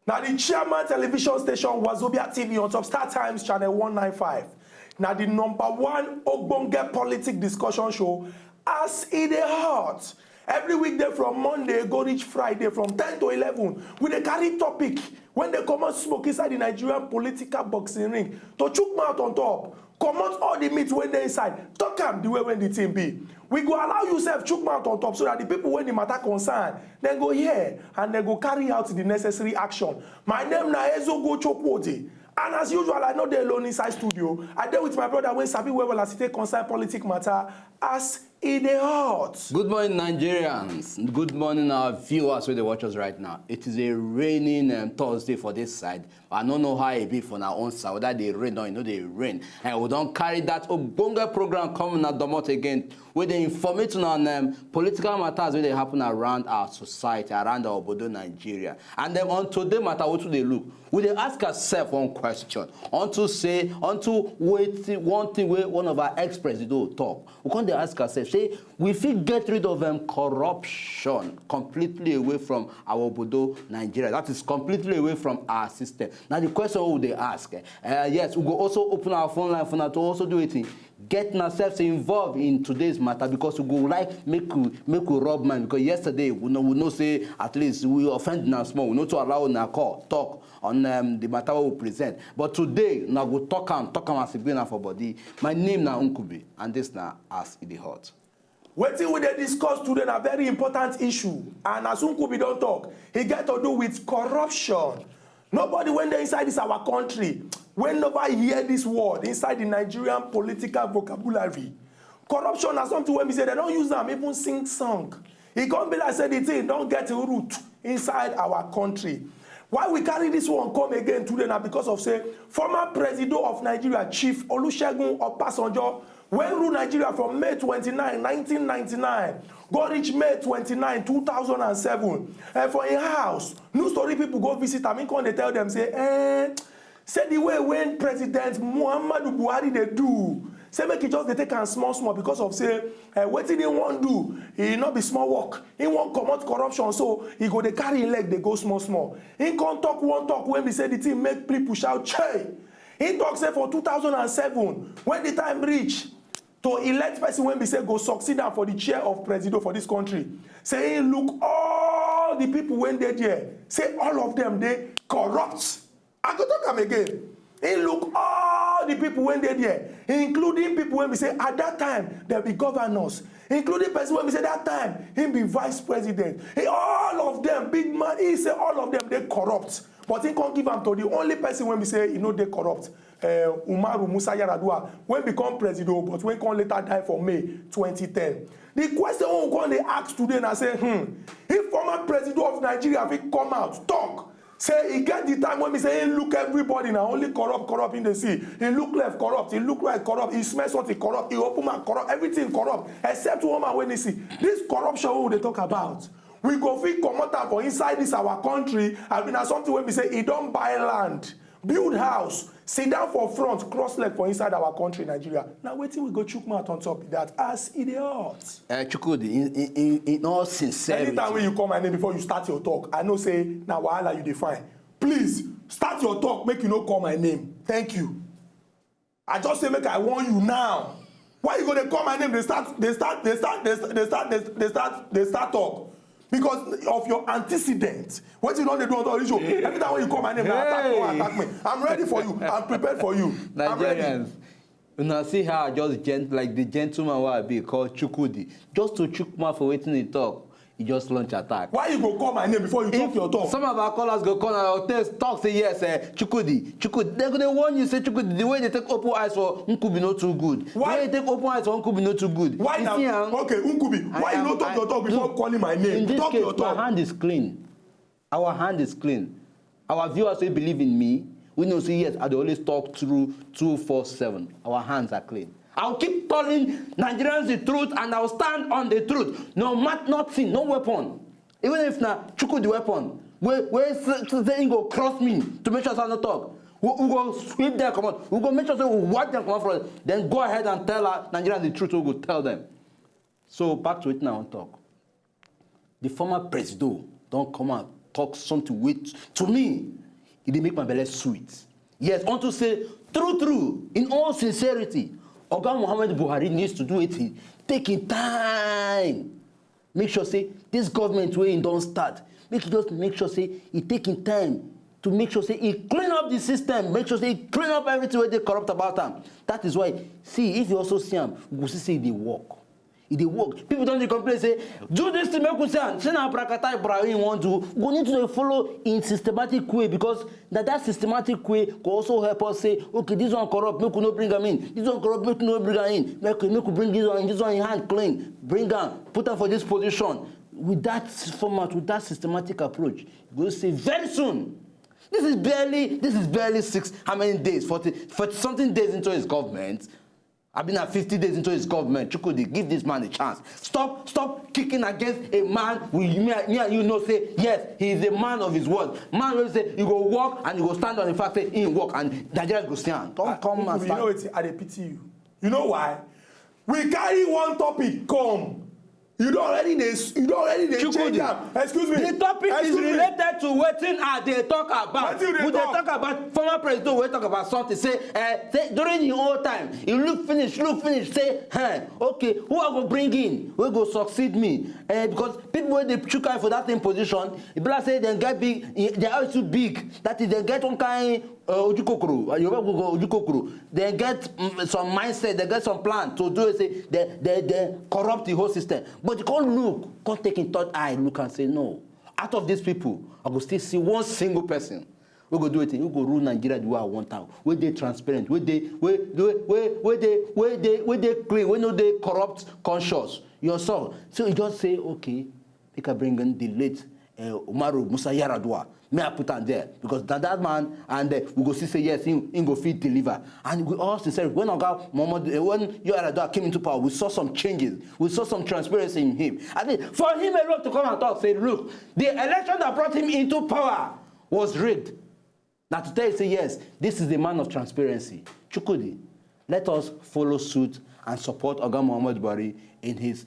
Now the chairman television station Wazobia TV on top Star Times channel 195. Now the #1 ogbonge politic discussion show as it dey hot. Every weekday from Monday go reach Friday from 10 to 11 with a carry topic when they come out smoke inside the Nigerian political boxing ring to chook mouth on top. Come out all the meat when they inside. Talk am the way when the team be. We go allow yourself chook mouth on top so that the people when the matter concern, then go here and then go carry out the necessary action. My name na Ezogo Chokwode. And as usual, I know they're alone inside studio. I deal with my brother when Sabi well as it take concern politic matter as in the hot. Good morning, Nigerians. Good morning, our viewers who they watch us right now. It is a raining Thursday for this side. I don't know how it be for our own side. Whether they rain or they rain. And we don't carry that Obonga program coming at Domot again where they informate on political matters where they happen around our society, around our Obodo, Nigeria. And then on today matter, what do they look? We they ask ourselves one question. Wait, one thing where one of our ex-presidents talk. We can't ask ourselves, say, we feel get rid of corruption completely away from our Obodo, Nigeria. That is completely away from our system. Now the question who they ask, yes, we will also open our phone line for now to also do it. Get ourselves involved in today's matter because we go like make we rob man because yesterday we know say at least we offend now small. We know to allow na call talk on the matter we present. But today now go talk as a beginner for body. My name na Nkubi and this na as it hot. Wetin we dey discuss today na very important issue and as Nkubi don talk, e get to do with corruption. Nobody when they inside this our country, when nobody hear this word inside the Nigerian political vocabulary. Corruption is something when we say they don't use them, even sing song. It can't be like say the thing don't get a root inside our country. Why we carry this one come again today now because of say former president of Nigeria, Chief Olusegun Obasanjo, when rule Nigeria from May 29, 1999, go reach May 29, 2007. And for a house, news story people go visit am, come they tell them say, say the way when President Muhammadu Buhari they do, say make it just they take am small because of say wetin he wan do, he not be small work. He wan comot corruption, so he go they carry him leg, they go small. He come talk one talk when we say the thing make people shout che. He talk say for 2007 when the time reach to elect person when we say go succeed am for the chair of president for this country. Say look all the people when they there, say all of them they corrupt. I go talk am again. He look all the people when they there, including people when we say at that time there be governors, including person when we say that time he be vice president. All of them big man. He say all of them they corrupt, but he can't give am to the only person when we say you know they corrupt. Umaru Musa Yar'Adua when become president, but when can later die for May 2010. The question we go they ask today and say, if former president of Nigeria will come out talk. Say he get the time when we say he look everybody now only corrupt in the sea. He look left corrupt, he look right corrupt, he smells something corrupt, he open mouth corrupt, everything corrupt except one man when he see this corruption who they talk about. We go fit comot am for inside this our country. I mean na something when we say he don't buy land, build house, sit down for front, cross leg for inside our country, Nigeria. Now wetin we go chook mouth on top of that as it dey hot. Chukwudi, in all sincerity. Anytime when you call my name before you start your talk, I know say na wahala you define. Please start your talk, make you no call my name. Thank you. I just say make I warn you now. Why you gonna call my name? They start talk. Because of your antecedent. What you know they do on the show. Every time when you call my name, attack me. I'm ready for you. I'm prepared for you. I'm ready. You know, see how I just like the gentleman who I be called Chukwudi. Just to chook mouth for waiting to talk. He just launch attack. Why you go call my name before you talk your talk? Some of our callers go call our talk say yes, Chukwudi. They're gonna warn you say Chukwudi. The way they take open eyes for Nkubi not too good. Why? The way they take open eyes for Nkubi not too good. Why now? Okay, Nkubi. Why you not talk your talk before calling my name? In this talk case, your talk. my hand is clean. Our hand is clean. Our viewers will believe in me. We know say yes, I always talk through 247. Our hands are clean. I'll keep telling Nigerians the truth and I'll stand on the truth. No matter nothing, no weapon. Even if na Chuku the weapon, where saying go cross me to make sure I not talk. We go sweep them, come on. We go make sure we wipe them come from. Then go ahead and tell Nigerians the truth. We go tell them. So back to it now on talk. The former president don't come out talk something with to me, it dey make my belly sweet. Yes, unto say true, in all sincerity, Oga Muhammadu Buhari needs to do it, taking time. Make sure say this government wey don't start, make sure say he taking time to make sure say he clean up the system, make sure say he clean up everything where they corrupt about them. That is why, see, if you also see him, we go see say they work. If they work, people don't complain, say, do this to make us say na prakata Ibrahim want to. We need to follow in systematic way, because that systematic way can also help us say, okay, this one corrupt, make we no bring them in. This one corrupt, make we no bring them in. Make we bring this one in hand clean. Bring them, put them for this position. With that format, with that systematic approach, you will see very soon. This is barely 6, how many days? 40 something days into his government. I've been at 50 days into his government. Chukwudi, give this man a chance. Stop kicking against a man. Me and you know say, yes, he is a man of his word. Man will say, you go walk and you go stand on the fact say, he walk and Nigerians go stand. Don't come and stand. You know it's, I pity you. You know why? We carry one topic, come. You don't already change them. Excuse me. The topic is related to what they talk about. They talk about former president, we talk about something. Say during the whole time, you look finish. Say, okay, who I go bring in? Who go succeed me? Because people when they choose for that same position, if people say they get big, they are too big. That is, they get one kind. Ojukokoro, they get some mindset, they get some plan to do it, say they corrupt the whole system. But you can't take in third eye, look and say, no. Out of these people, I will still see one single person. We go do it, we go rule Nigeria the way I want out. Where they transparent, where they clean, where no they corrupt conscious. Your son. So you just say, okay, we can bring in the late Umaru Musa Yar'Adua. May I put on there? Because that man, and we go see say yes, he go fit deliver. And we all sincerely, when Yar'Adua came into power, we saw some changes. We saw some transparency in him. I think for him alone to come and talk, say, look, the election that brought him into power was rigged. Now to tell you, say yes, this is the man of transparency. Chukwudi, let us follow suit and support Oga Muhammadu Buhari in his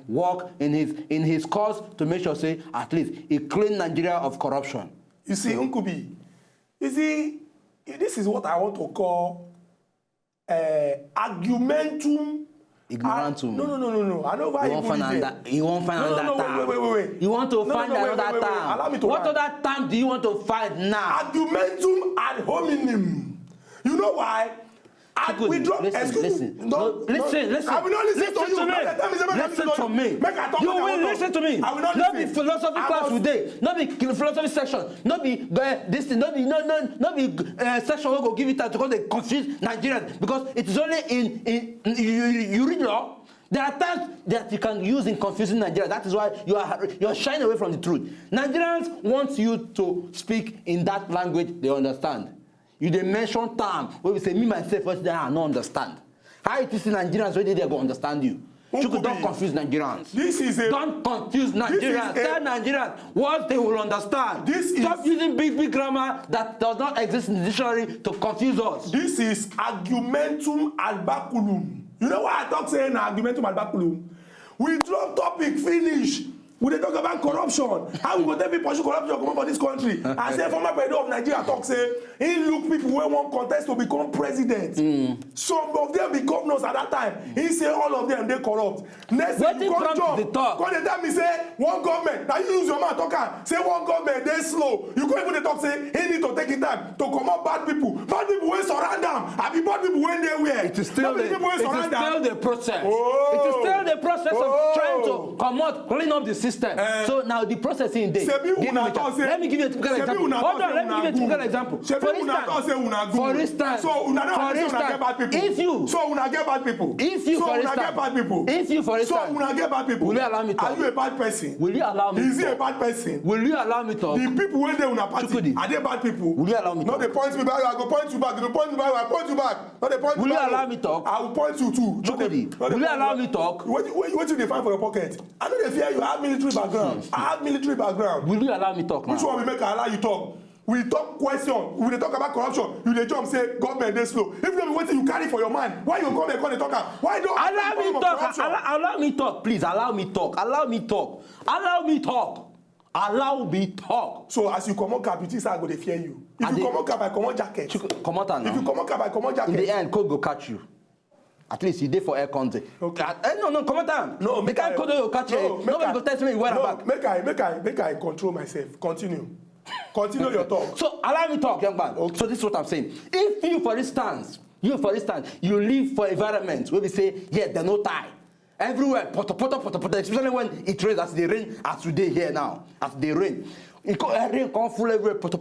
work, in his cause to make sure, say, at least he clean Nigeria of corruption. You see, Nkubi, this is what I want to call argumentum ignorantum. No. I know why you won't find that. You won't find that term. Wait. You want to find another term. Allow me to what other term do you want to find now? Argumentum ad hominem. You know why? We drop. Listen. I will not listen to you. Listen to me. You will listen to me. Not be philosophy class today. Not be philosophy section. Not be this thing. Not be section where go give it out because they confuse Nigerians. Because it is only in you read law. There are times that you can use in confusing Nigeria. That is why you are shying away from the truth. Nigerians want you to speak in that language they understand. You dey mention term where we say me myself first I don't understand. How it is in Nigerians where they go understand you? You don't confuse Nigerians. Don't confuse Nigerians. Tell Nigerians what they will understand. Stop using big grammar that does not exist in the dictionary to confuse us. This is argumentum ad baculum. You know why I talk saying argumentum ad baculum? We drop topic finish. We dey talk about corruption. How we go tell people pursue corruption come for this country? I say former president of Nigeria talk say he look people wey wan contest to become president. Some of them be governors at that time. He say all of them dey corrupt. Next thing you come job, come dey tell me say one government. Now you use your mouth talk am say one government dey slow. You go even dey talk say he need to take him time to comot bad people wey surround am. Abi bad people wey dey where? It is still the process. It is still the process of trying to comot, clean up the system. So now the processing day. Let me give you a typical example. Hold on, let me give you a typical example. For instance, if you for instance, will you allow me to talk? Are you a bad person? Will you allow me? Is he a bad person? Will you allow me to talk? The people when they una party are they bad people? Will you allow me to talk? No, they point me back. I go point you back. You point me back. I point you back. No, they point will you allow me to talk? I will point you too. Will you allow me to talk? What do they find for your pocket? I know they fear you. I have military background. I have military background. Will you allow me to talk? Which one will make I allow you talk? We talk question. We talk about corruption. You dey jump say government dey slow. If you don't be wetin you carry for your mind, why you come and talk am? Why don't allow me talk? Please allow me talk. Allow me talk. allow me talk. So as you comot cap, you think say I go dey fear you? If you comot cap, I comot jacket. Comot am now. If you comot cap, I comot jacket. In the end, code go catch you. At least you dey for air content. Okay. No, comot am. No, the kind code go catch you. Nobody go test me you wear am back. Make I control myself. Continue your talk. So allow me talk, young man. Okay. So this is what I'm saying. If you, for instance, you live for environment where we say, yeah, there's no tie. Everywhere, poto, especially when it rains, as they rain, as today here now, as they rain. Rain come full everywhere, poto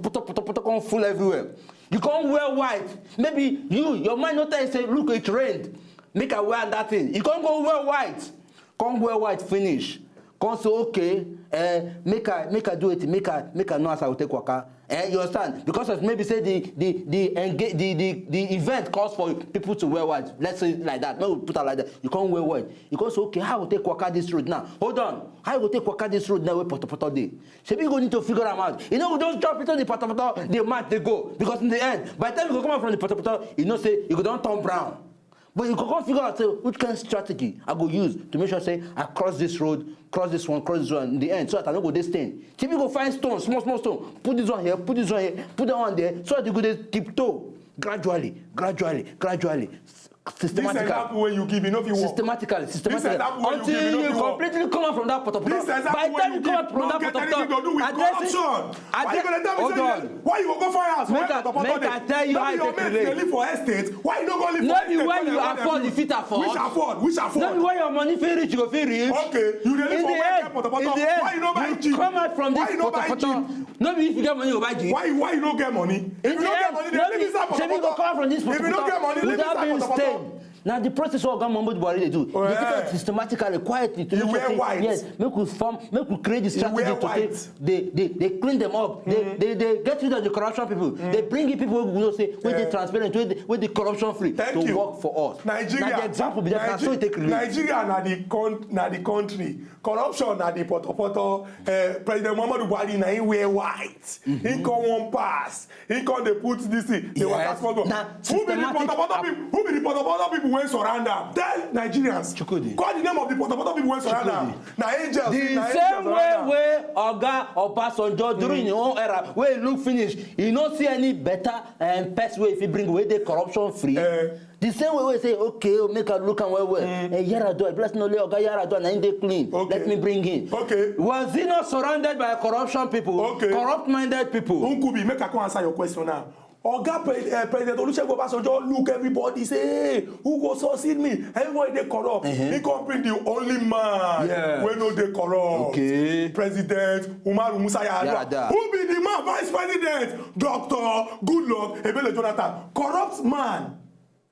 come full everywhere. You can't wear white. Maybe your mind not tell you say, look, it rained. Make I wear that thing. You can't go wear white. Can't wear white, finish. Can't say, okay, make I do it, make I know as I will take waka. You understand? Because of maybe say the event calls for people to wear white. Let's say it like that. No, put it like that. You can't wear white. You can't say, okay, how will take waka this road now? Hold on. How will take waka this road now with poto day? So people need to figure them out. You know, we don't drop it on the poto, the mat they go. Because in the end, by the time you come out from the poto, you know, say you go don't turn brown. But you can figure out say, which kind of strategy I go use to make sure say I cross this road, cross this one in the end, so that I don't go this thing. See, people go find stones, small stone, put this one here, put that one there, so that you go this tiptoe, gradually, systematically. This example when you give, you know if you work. Systematically. Until you completely come out from that poto. This example when you give, don't get anything to do with corruption. Why you gonna tell me say, why you go fire house? Make I tell you how I take relate. You live for estate. Why you don't go live for estate? Not be where you afford, you fit afford. Which afford? Not be where your money fit reach, you go fit reach. Okay, you dey live for where poto. Why you no buy jeep? Come out from this poto. Not be if you get money, you buy jeep. Why you no get money? If you don't get money, then live inside poto. If you come out from this poto, if you don't get money, live inside poto. Now the process what Muhammadu Buhari they do, they take it systematically, quietly to make sure white. Yes, make we create the strategy to take, they clean them up, they get rid of the corruption people, they bring in people who know say when they transparent, when they corruption free to work for us. Nigeria, now the example be that so take relief. Nigeria na the country, corruption na the poto. President Muhammadu Buhari na he wear white, he come one pass, he come they put this thing, they waka small. Who be the poto people? When surround them, tell Nigerians. Chukudi. Call the name of the poto people when surround them. Na angels. The same way Oga Obasanjo during your own era, where he look finish, you don't see any better best way if you bring away the corruption free. The same way we say, okay, make a look and well. Yaradua, bless no Oga Yaradua, na they clean. Okay. Let me bring in. Okay. Was he not surrounded by corruption people? Okay. Corrupt-minded people? Unkubi, make I come answer your question now. Oga President Olusegun Obasanjo look everybody say, hey, who go succeed me? Everybody they corrupt. He come bring the only man when no they corrupt. Okay. President Umaru Musa Yar'Adua. Who be the man? Vice President Dr. Goodluck Ebele Jonathan. Corrupt man.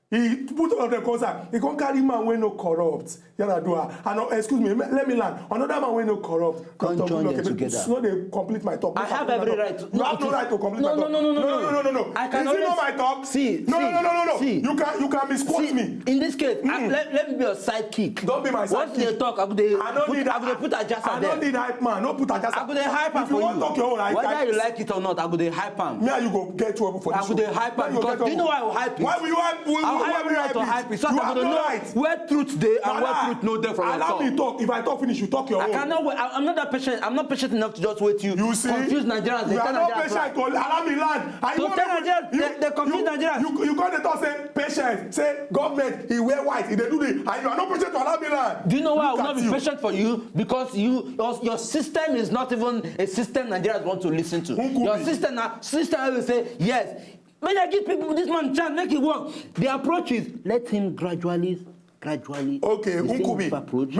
He put all of them concern. He can't carry man when no corrupt. Yar'Adua. And excuse me, let me learn. Another man when no corrupt. Can't join them together. So they complete my talk. I have every right. You have no right to complete my talk. No. I can Is it not my talk? See. No. See. You can misquote me. In this case, let me be your sidekick. Don't be my sidekick. Once they talk, I go put Ajasa there. I don't need hype man. No put Ajasa. I go dey hype am for you. If you want talk your own, whether you like it or not, I go dey hype am. Me and you go get trouble for this. I go dey hype am because do you know why I will hype it? Why will you hype? I will hype it. So I go know where truth dey and where truth no dey from your talk. Allow me talk. If I talk finish, you talk your own. I cannot wait. I'm not that patient. I'm not patient enough to just wait you. You see, confuse Nigerians. You are not patient. Allow me land. So tell Nigerians they confuse Nigerians. You can't talk say patient. Say government he wear white. He dey do this. And you are not patient to allow me land. Do you know why I will not be patient for you? Because your system is not even a system Nigerians want to listen to. Your system will say yes. When I give people this man chance, make it work. The approach is let him gradually. Okay, Nkubi,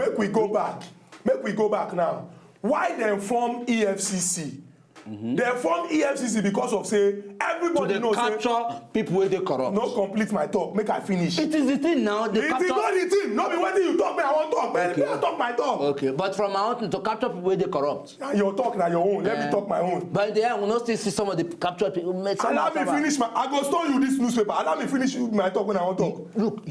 make we go back now. Why they form EFCC? They form EFCC because of say everybody knows say capture people where they corrupt. No complete my talk. Make I finish. It is the thing now. It is not the thing. Not be waiting you talk. Me I want talk. Okay. Me I talk my talk. Okay, but from my own to capture people where they corrupt. Your talk now your own. Let me talk my own. But in the end, we not still see some of the captured people. Allow me finish my. I go stone you this newspaper. Allow me finish my talk when I want talk. Look,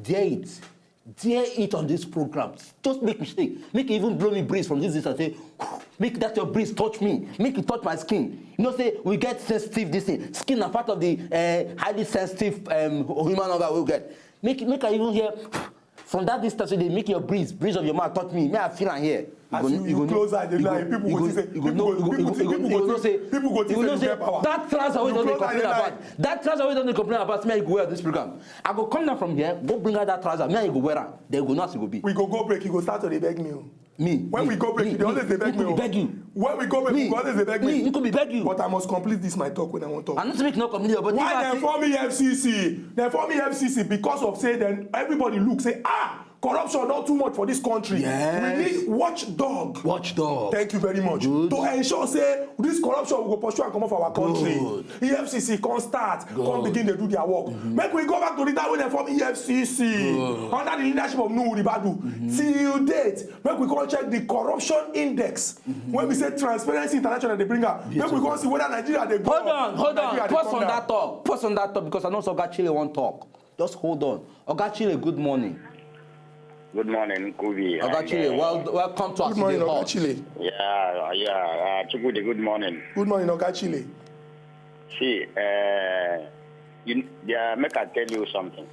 dare it on this program. Just make mistake. Make it even blow me breeze from this and say, make that your breeze touch me. Make it touch my skin. You know, say we get sensitive this thing. Skin are part of the highly sensitive human organ we'll get. Make I even hear From that distance, they make your breeze of your mouth touch me. Me, I feel am here. As you close eye, they lie. People go say, people go say, power. that trouser wey don dey complain about. That trouser wey don dey complain about. Me, I go wear this program. I go come down from here, go bring out that trouser. Me, I go wear am. They go know as it go be. We go break. You go start to dey beg me. When we go break, me, they always dey beg me. Beg you. When we go break, you always dey beg me. You could be beg you. But I must complete this my talk when I want to talk. I'm not make no complete, but why dem form me FCC? Dem form me FCC because of say then everybody look say corruption not too much for this country. Yes. We need watchdog. Watchdog. Thank you very much. Good. To ensure say this corruption will go pursue and come off our country. Good. EFCC can start, Good. come begin to do their work. Make we go back to the time when they form EFCC under the leadership of Nuhu Ribadu. Till date, make we come check the corruption index. When we say Transparency International, they bring up. Make we come see whether Nigeria they go. Hold on. Pause on that talk. Pause on that talk because I know Oga Chile won't talk. Just hold on. Oga Chile, good morning. Good morning, Kubi. Oga Chile, welcome to us. Good morning, Oga Chile. Chukwudi, good morning. Good morning, Oga Chile. See, make I tell you something.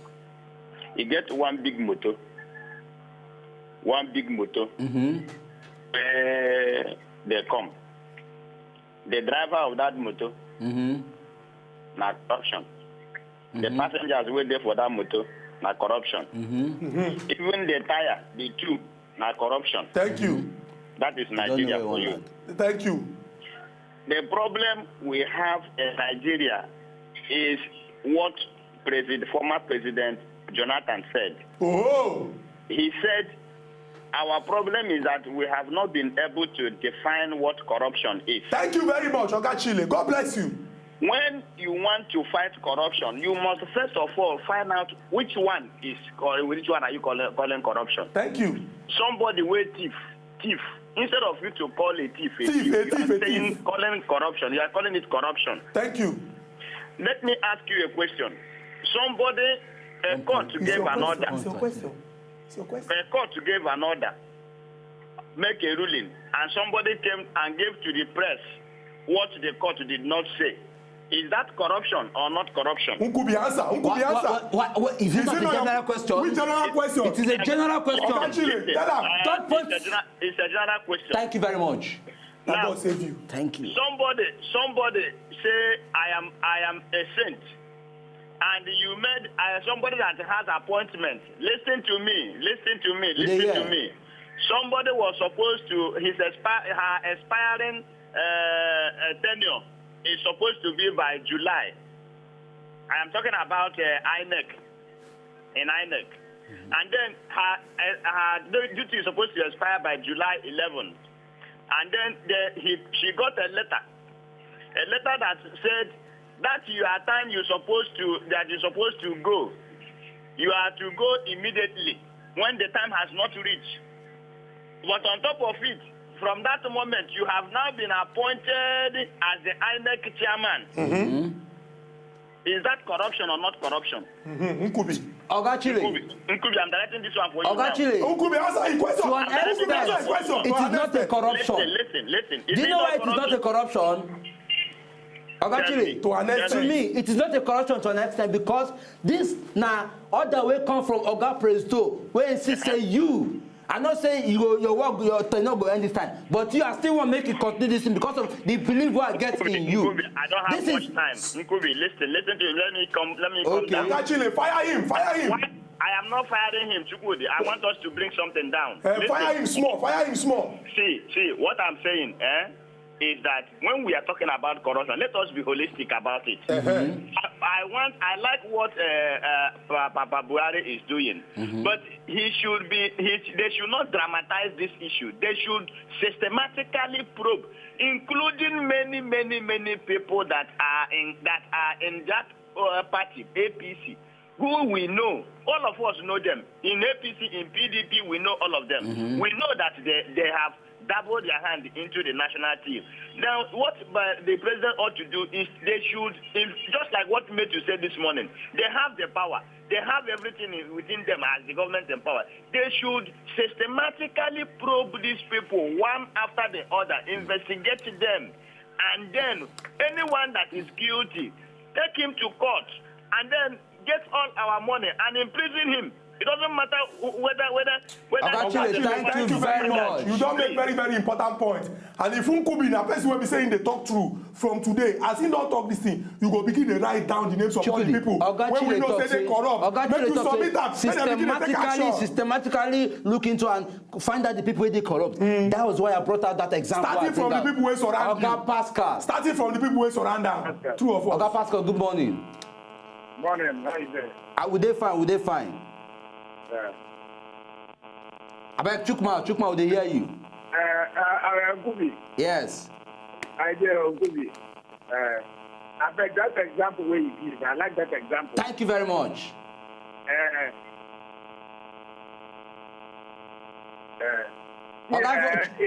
You get one big motor. They come. The driver of that motor, na corruption. The passengers wait there for that motor, na corruption. Even the tire, the tube, na corruption. Thank you. That is Nigeria for you. Thank you. The problem we have in Nigeria is what former President Jonathan said. Oh! He said, our problem is that we have not been able to define what corruption is. Thank you very much, Oga Chile. God bless you. When you want to fight corruption, you must first of all find out which one are you calling corruption. Thank you. Somebody will thief. Instead of you to call a thief, calling corruption, you are calling it corruption. Thank you. Let me ask you a question. Somebody, a court gave an order. It's your question. A court gave an order, make a ruling, and somebody came and gave to the press what the court did not say. Is that corruption or not corruption? Unkubi answer. Is it not a general question? Which general question? It is a general question. It's a general question. Thank you very much. That God save you. Thank you. Somebody say I am a saint, and you made somebody that has appointment. Listen to me. Somebody was supposed to her expiring tenure is supposed to be by July. I am talking about INEC. And then her duty is supposed to expire by July 11th. And then she got a letter that said that your time you're supposed to go, you are to go immediately when the time has not reached. But on top of it, from that moment, you have now been appointed as the INEC chairman. Is that corruption or not corruption? Nkubi. Oga Chile. Nkubi, I'm directing this one for you. Oga Chile. Nkubi, answer his question. To an extent, it is not a corruption. Listen. Do you know why it is not a corruption? Oga Chile, to me, it is not a corruption to an extent because this now other way come from Oga Presto, where he say you. I'm not saying your work, your tenure go end this time, but you are still want to make it continue this thing because of the belief what I get in you. Nkubi, I don't have much time. Nkubi, listen to him. Let me come down. Oga Chile, fire him. I am not firing him, Chukwudi. I want us to bring something down. Fire him small. See, what I'm saying, is that when we are talking about corruption, let us be holistic about it. I like what Papa Buhari is doing, but they should not dramatize this issue. They should systematically probe, including many people that are in that party, APC, who we know. All of us know them. In APC, in PDP, we know all of them. We know that they have double their hand into the national team. Now, what the president ought to do is they should, just like what Metu said this morning, they have the power. They have everything within them as the government in power. They should systematically probe these people one after the other, investigate them, and then anyone that is guilty, take him to court, and then get all our money and imprison him. It doesn't matter whether. Actually, thank you very much. You don't make very important point. And if Nkubi na person will be saying they talk true from today, as he don't talk this thing, you go begin to write down the names of all the people. When we know say they corrupt, make you submit that. Systematically look into and find out the people where they corrupt. That was why I brought out that example. Starting from the people who surround you. Oga Pascal. Starting from the people who surround them. True of us. Oga Pascal, good morning. Morning, how you doing? Would they fine? Yeah. Abeg Chukma, would they hear you? Gubi. Yes. I hear Gubi. I beg that example where you give. I like that example. Thank you very much.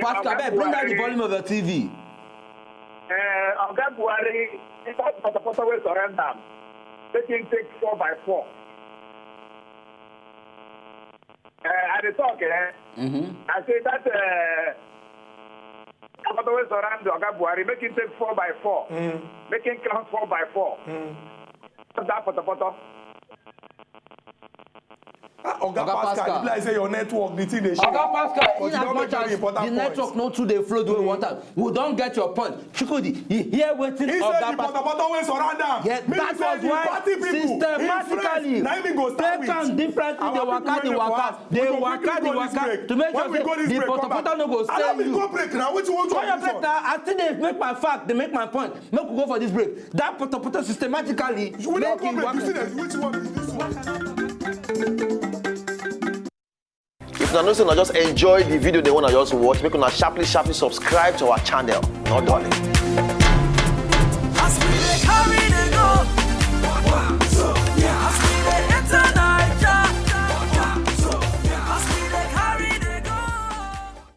Pastor, abeg, bring down the volume of your TV. Oga Buhari, if that Potopoto will surrender, they can take 4x4. I talk, I say that Potopoto will surrender Oga Buhari, make him take 4x4. Make him count 4x4. That Potopoto. Oga Pascal, if I say your network, the thing they show. Oga Pascal, in as much as the network no too dey flow the way we want am, we don get your point. Chukudi, you hear wetin Oga Pascal. Yeah, that was why systematically they can differently dey waka the waka to make sure say the potopoto no go stay you. Go break now. Which one? Why your break now? I still dey make my fact, dey make my point. Make we go for this break. That potopoto systematically make him waka. Which one is this one? If you know, just enjoy the video they want to just watch, make una sharply subscribe to our channel. Not darling.